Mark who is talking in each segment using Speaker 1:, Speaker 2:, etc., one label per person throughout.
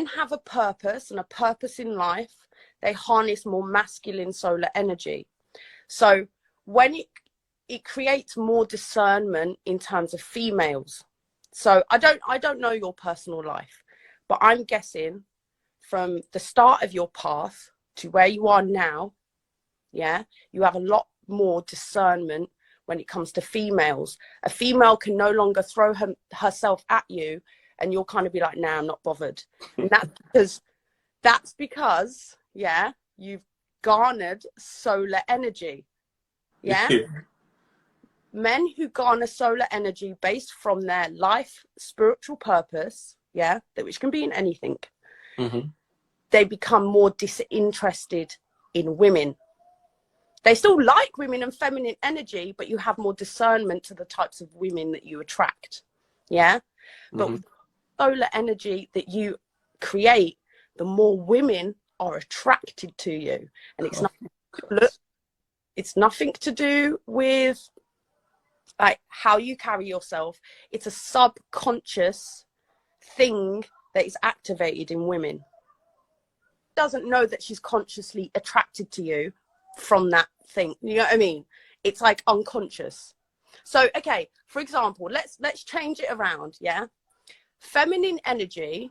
Speaker 1: men have a purpose, and a purpose in life, they harness more masculine solar energy. So when it creates more discernment in terms of females. So I don't know your personal life, but I'm guessing from the start of your path to where you are now, yeah, you have a lot more discernment when it comes to females. A female can no longer throw herself at you and you'll kind of be like, nah, I'm not bothered. And that's because, yeah, you've garnered solar energy. Yeah. Men who garner solar energy based from their life spiritual purpose, yeah, which can be in anything, they become more disinterested in women. They still like women and feminine energy, but you have more discernment to the types of women that you attract. Yeah. But solar energy that you create, the more women are attracted to you. And it's nothing to do with like how you carry yourself. It's a subconscious thing that is activated in women. Doesn't know that she's consciously attracted to you from that thing. You know what I mean? It's like unconscious. So, okay, for example, let's change it around. Yeah. Feminine energy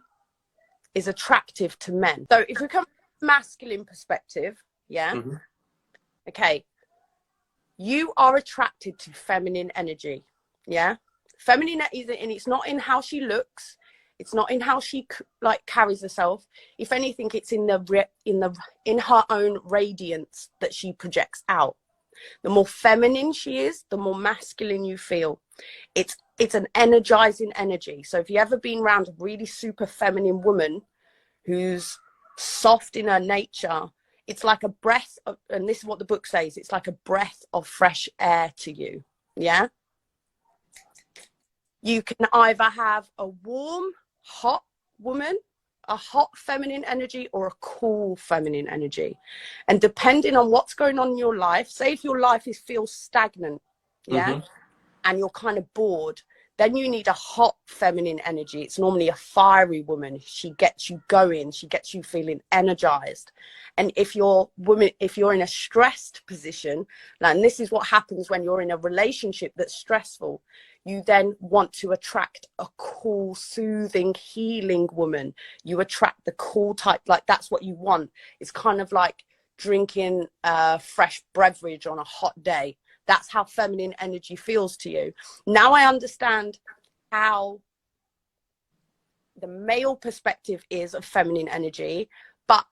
Speaker 1: is attractive to men. So if we come from a masculine perspective, yeah. Okay. You are attracted to feminine energy. Yeah. Feminine is, and it's not in how she looks. It's not in how she like carries herself. If anything, it's in her own radiance that she projects out. The more feminine she is, the more masculine you feel. It's an energizing energy. So if you've ever been around a really super feminine woman who's soft in her nature, it's like a breath of, and this is what the book says, it's like a breath of fresh air to you. Yeah. You can either have a warm, hot woman, a hot feminine energy, or a cool feminine energy. And depending on what's going on in your life, say if your life feels stagnant, yeah, and you're kind of bored, then you need a hot feminine energy. It's normally a fiery woman. She gets you going. She gets you feeling energized. And if you're in a stressed position, and this is what happens when you're in a relationship that's stressful, you then want to attract a cool, soothing, healing woman. You attract the cool type, like that's what you want. It's kind of like drinking a fresh beverage on a hot day. That's how feminine energy feels to you. Now I understand how the male perspective is of feminine energy, but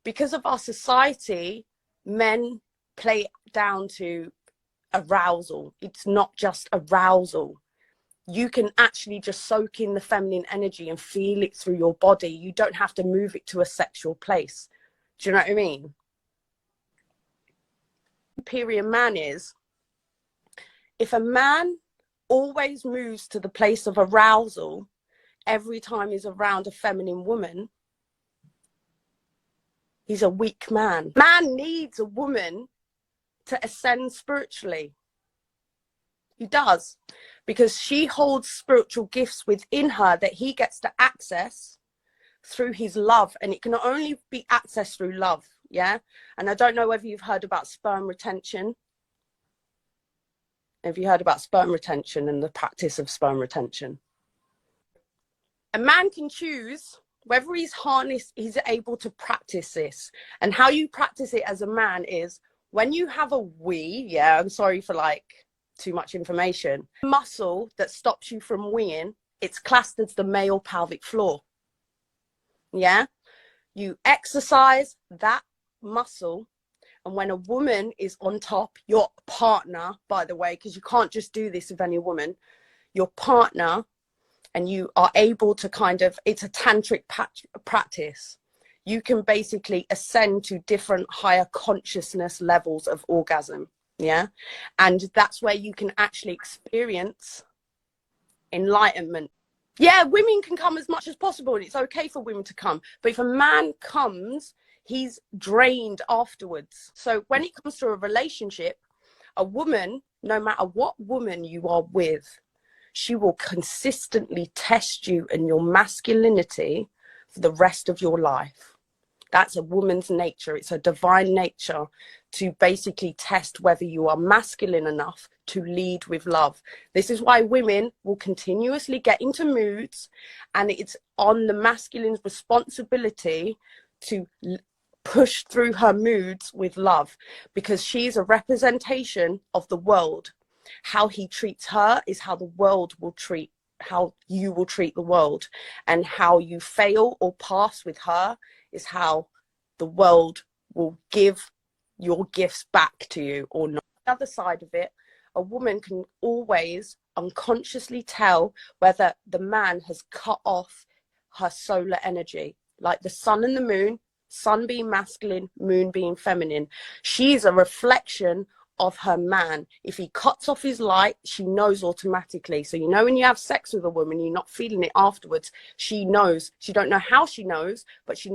Speaker 1: because of our society, men play down to arousal. It's not just arousal. You can actually just soak in the feminine energy and feel it through your body. You don't have to move it to a sexual place. Do you know what I mean? Superior man is, if a man always moves to the place of arousal every time he's around a feminine woman, he's a weak man. Man needs a woman to ascend spiritually. He does, because she holds spiritual gifts within her that he gets to access through his love, and it can only be accessed through love. Yeah. And I don't know whether you've heard about sperm retention. Have you heard about sperm retention and the practice of sperm retention? A man can choose whether he's able to practice this. And how you practice it as a man is when you have a wee, yeah, I'm sorry for like too much information, muscle that stops you from weeing, it's classed as the male pelvic floor. Yeah. You exercise that muscle. And when a woman is on top, your partner, by the way, because you can't just do this with any woman, your partner, and you are able to kind of, it's a tantric practice. You can basically ascend to different higher consciousness levels of orgasm. Yeah. And that's where you can actually experience enlightenment. Yeah, women can come as much as possible, and it's okay for women to come. But if a man comes, he's drained afterwards. So when it comes to a relationship, a woman, no matter what woman you are with, she will consistently test you and your masculinity for the rest of your life. That's a woman's nature. It's a divine nature to basically test whether you are masculine enough to lead with love. This is why women will continuously get into moods, and it's on the masculine's responsibility to push through her moods with love, because she's a representation of the world. How he treats her is how the world will treat, how you will treat the world, and how you fail or pass with her is how the world will give your gifts back to you or not. The other side of it, a woman can always unconsciously tell whether the man has cut off her solar energy, like the sun and the moon, sun being masculine, moon being feminine. She's a reflection of her man. If he cuts off his light, she knows automatically. So you know, when you have sex with a woman, you're not feeling it afterwards. She knows. She don't know how she knows, but she knows.